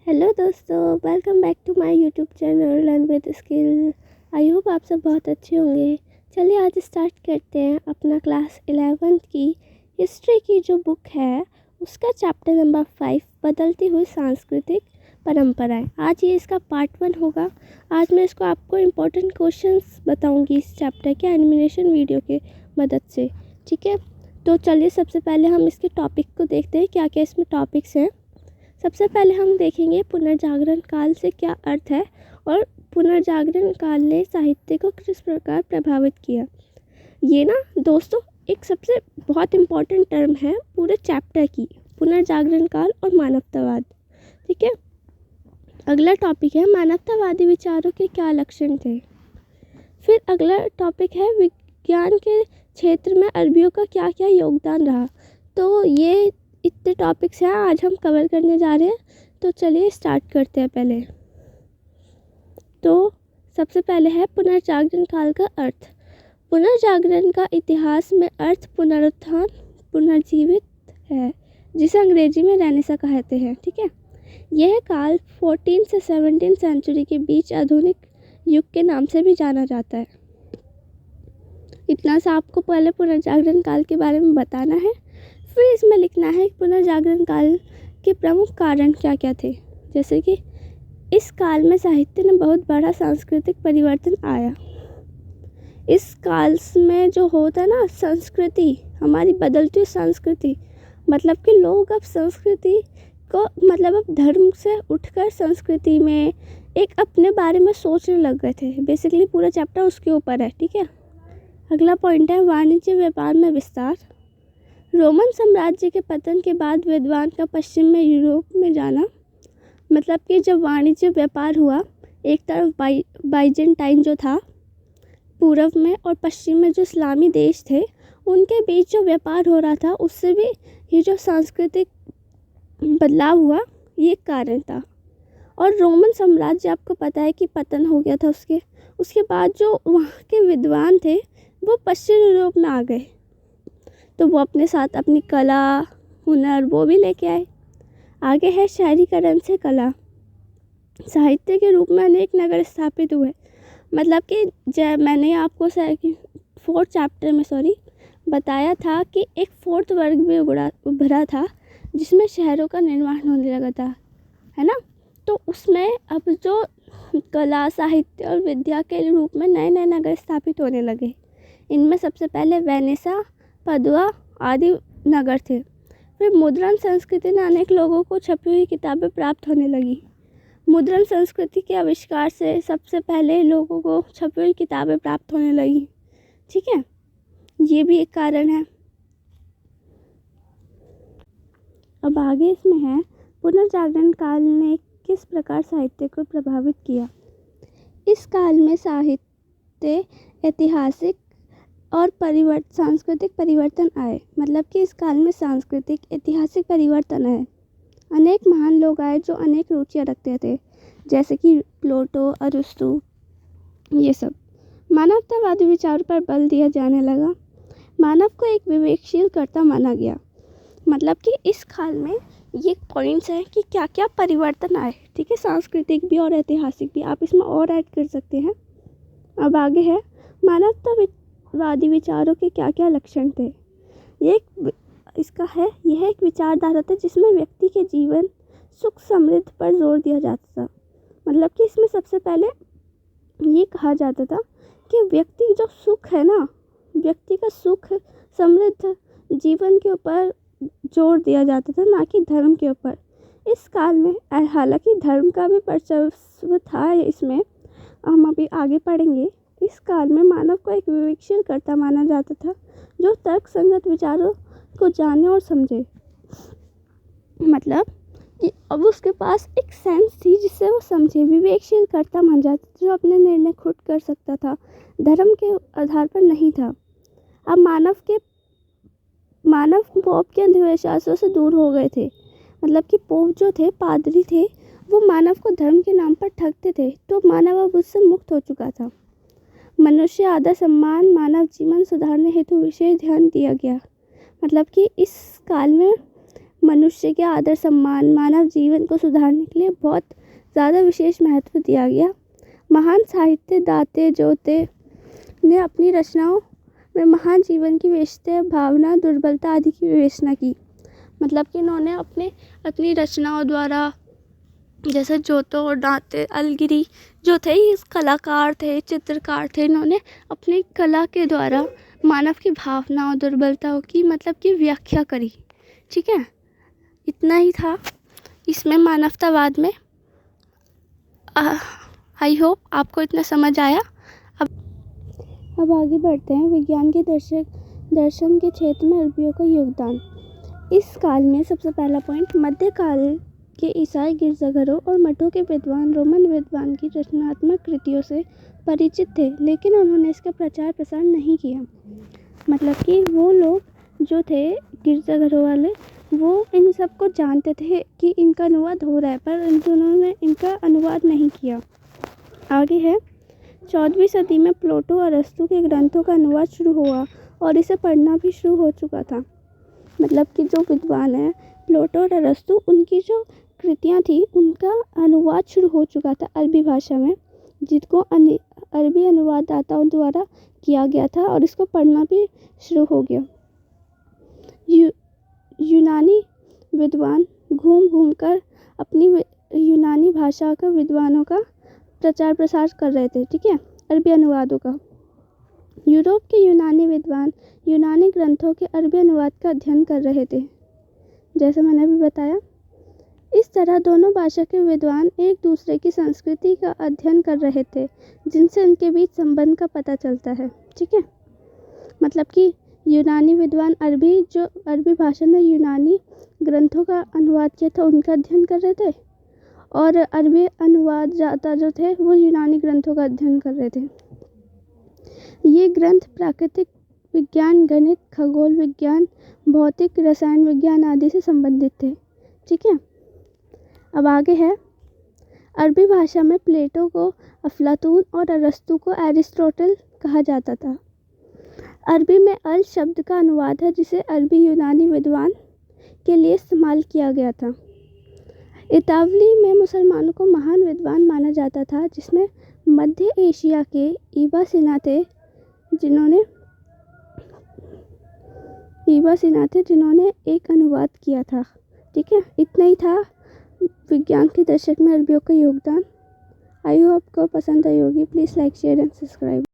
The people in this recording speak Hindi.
हेलो दोस्तों, welcome back to my YouTube channel learn with skill. I hope आप सब बहुत अच्छे होंगे। चलिए आज स्टार्ट करते हैं अपना क्लास 11th की हिस्ट्री की जो बुक है उसका चैप्टर नंबर 5 बदलती हुई सांस्कृतिक परंपराएं। आज ये इसका पार्ट 1 होगा। आज मैं इसको आपको इम्पोर्टेंट क्वेश्चंस बताऊंगी इस चैप्टर के एनिमेशन वीडियो के मदद से। ठीक है, तो चलिए सबसे पहले हम इसके टॉपिक को देखते हैं, क्या क्या इसमें टॉपिक्स हैं। सबसे पहले हम देखेंगे पुनर्जागरण काल से क्या अर्थ है और पुनर्जागरण काल ने साहित्य को किस प्रकार प्रभावित किया। ये ना दोस्तों एक सबसे बहुत इम्पोर्टेंट टर्म है पूरे चैप्टर की, पुनर्जागरण काल और मानवतावाद। ठीक है, अगला टॉपिक है मानवतावादी विचारों के क्या लक्षण थे। फिर अगला टॉपिक है विज्ञान के क्षेत्र में अरबियों का क्या क्या योगदान रहा। तो ये इतने टॉपिक्स हैं आज हम कवर करने जा रहे हैं। तो चलिए स्टार्ट करते हैं। पहले तो सबसे पहले है पुनर्जागरण काल का अर्थ। पुनर्जागरण का इतिहास में अर्थ पुनरुत्थान, पुनर्जीवित है, जिसे अंग्रेजी में रेनेसा कहते हैं। ठीक है, यह काल 14 से 17 सेंचुरी के बीच आधुनिक युग के नाम से भी जाना जाता है। इतना सा आपको पहले पुनर्जागरण काल के बारे में बताना है। फिर इसमें लिखना है पुनर्जागरण काल के प्रमुख कारण क्या क्या थे। जैसे कि इस काल में साहित्य में बहुत बड़ा सांस्कृतिक परिवर्तन आया। इस काल में जो होता है ना संस्कृति, हमारी बदलती हुई संस्कृति, मतलब कि लोग अब संस्कृति को मतलब अब धर्म से उठकर संस्कृति में एक अपने बारे में सोचने लग गए थे। बेसिकली पूरा चैप्टर उसके ऊपर है। ठीक है, अगला पॉइंट है वाणिज्य व्यापार में विस्तार। रोमन साम्राज्य के पतन के बाद विद्वान का पश्चिम में यूरोप में जाना, मतलब कि जब वाणिज्य व्यापार हुआ, एक तरफ बाइजेंटाइन जो था पूर्व में और पश्चिम में जो इस्लामी देश थे उनके बीच जो व्यापार हो रहा था, उससे भी ये जो सांस्कृतिक बदलाव हुआ ये कारण था। और रोमन साम्राज्य आपको पता है कि पतन हो गया था। उसके बाद जो वहाँ के विद्वान थे वो पश्चिम यूरोप में आ गए, तो वो अपने साथ अपनी कला हुनर वो भी लेके आए। आगे है शहरीकरण से कला। साहित्य के रूप में अनेक नगर स्थापित हुए, मतलब कि जब मैंने आपको 4th चैप्टर में बताया था कि एक 4th वर्ग में उभरा था जिसमें शहरों का निर्माण होने लगा था, है ना। तो उसमें अब जो कला साहित्य और विद्या के रूप में नए नए नगर स्थापित होने लगे। इनमें सबसे पहले वेनेसा, पदुआ आदि नगर थे। फिर मुद्रण संस्कृति ने अनेक लोगों को छपी हुई किताबें प्राप्त होने लगी। मुद्रण संस्कृति के आविष्कार से सबसे पहले लोगों को छपी हुई किताबें प्राप्त होने लगी। ठीक है, ये भी एक कारण है। अब आगे इसमें है पुनर्जागरण काल ने किस प्रकार साहित्य को प्रभावित किया। इस काल में साहित्य ऐतिहासिक और सांस्कृतिक परिवर्तन आए, मतलब कि इस काल में सांस्कृतिक ऐतिहासिक परिवर्तन आए। अनेक महान लोग आए जो अनेक रुचियाँ रखते थे, जैसे कि प्लेटो, अरिस्टो, ये सब। मानवतावादी विचार पर बल दिया जाने लगा। मानव को एक विवेकशील कर्ता माना गया, मतलब कि इस काल में ये पॉइंट्स हैं कि क्या क्या परिवर्तन आए। ठीक है, सांस्कृतिक भी और ऐतिहासिक भी, आप इसमें और ऐड कर सकते हैं। अब आगे है मानवतावादी विचारों के क्या क्या लक्षण थे। यह एक विचारधारा था जिसमें व्यक्ति के जीवन सुख समृद्धि पर जोर दिया जाता था। मतलब कि इसमें सबसे पहले ये कहा जाता था कि व्यक्ति जो सुख है ना, व्यक्ति का सुख समृद्ध जीवन के ऊपर जोर दिया जाता था, ना कि धर्म के ऊपर। इस काल में हालांकि धर्म का भी वर्चस्व था, इसमें हम अभी आगे पढ़ेंगे। इस काल में मानव को एक विवेकशील कर्ता माना जाता था जो तर्क संगत विचारों को जाने और समझे। मतलब कि अब उसके पास एक सेंस थी जिससे वो समझे। विवेकशील कर्ता माना जाता था जो अपने निर्णय खुद कर सकता था, धर्म के आधार पर नहीं था। अब मानव पोप के अंधविश्वासों से दूर हो गए थे। मतलब कि पोप जो थे, पादरी थे, वो मानव को धर्म के नाम पर ठगते थे, तो मानव अब उससे मुक्त हो चुका था। मनुष्य आदर सम्मान, मानव जीवन सुधारने हेतु विशेष ध्यान दिया गया। मतलब कि इस काल में मनुष्य के आदर सम्मान, मानव जीवन को सुधारने के लिए बहुत ज़्यादा विशेष महत्व दिया गया। महान साहित्य दाते जोते ने अपनी रचनाओं में महान जीवन की विशेषता, भावना, दुर्बलता आदि की विवेचना की। मतलब कि इन्होंने अपनी रचनाओं द्वारा, जैसे जोतो और दाते अलगिरी जो थे, इस कलाकार थे, चित्रकार थे, इन्होंने अपनी कला के द्वारा मानव की भावनाओं, दुर्बलताओं की मतलब कि व्याख्या करी। ठीक है, इतना ही था इसमें मानवतावाद में। आई होप आपको इतना समझ आया। अब आगे बढ़ते हैं। विज्ञान के दर्शन के क्षेत्र में अरबियों का योगदान। इस काल में सबसे पहला पॉइंट, मध्यकाल के ईसाई गिरजाघरों और मठों के विद्वान रोमन विद्वान की रचनात्मक कृतियों से परिचित थे, लेकिन उन्होंने इसका प्रचार प्रसार नहीं किया। मतलब कि वो लोग जो थे गिरजाघरों वाले, वो इन सब को जानते थे कि इनका अनुवाद हो रहा है, पर उन्होंने इनका अनुवाद नहीं किया। आगे है, 14वीं सदी में प्लेटो और अरस्तू के ग्रंथों का अनुवाद शुरू हुआ और इसे पढ़ना भी शुरू हो चुका था। मतलब कि जो विद्वान है प्लेटो और अरस्तू, उनकी जो कृतियाँ थी उनका अनुवाद शुरू हो चुका था अरबी भाषा में, जिसको अरबी अनुवाददाताओं द्वारा किया गया था और इसको पढ़ना भी शुरू हो गया। यूनानी विद्वान घूम घूम कर अपनी यूनानी भाषा का विद्वानों का प्रचार प्रसार कर रहे थे। ठीक है, अरबी अनुवादों का। यूरोप के यूनानी विद्वान यूनानी ग्रंथों के अरबी अनुवाद का अध्ययन कर रहे थे, जैसे मैंने अभी बताया। इस तरह दोनों भाषा के विद्वान एक दूसरे की संस्कृति का अध्ययन कर रहे थे, जिनसे उनके बीच संबंध का पता चलता है। ठीक है, मतलब कि यूनानी विद्वान अरबी भाषा में यूनानी ग्रंथों का अनुवाद किया था, उनका अध्ययन कर रहे थे, और अरबी अनुवाददाता जो थे वो यूनानी ग्रंथों का अध्ययन कर रहे थे। ये ग्रंथ प्राकृतिक विज्ञान, गणित, खगोल विज्ञान, भौतिक, रसायन विज्ञान आदि से संबंधित थे। ठीक है, अब आगे है, अरबी भाषा में प्लेटो को अफलातून और अरस्तू को एरिस्टोटल कहा जाता था। अरबी में अल शब्द का अनुवाद है, जिसे अरबी यूनानी विद्वान के लिए इस्तेमाल किया गया था। इतावली में मुसलमानों को महान विद्वान माना जाता था, जिसमें मध्य एशिया के ईबा सिना थे, जिन्होंने एक अनुवाद किया था। ठीक है, इतना ही था विज्ञान के दर्शक में अरबियों का योगदान। आई होप आपको पसंद आई होगी। Please like, share and subscribe.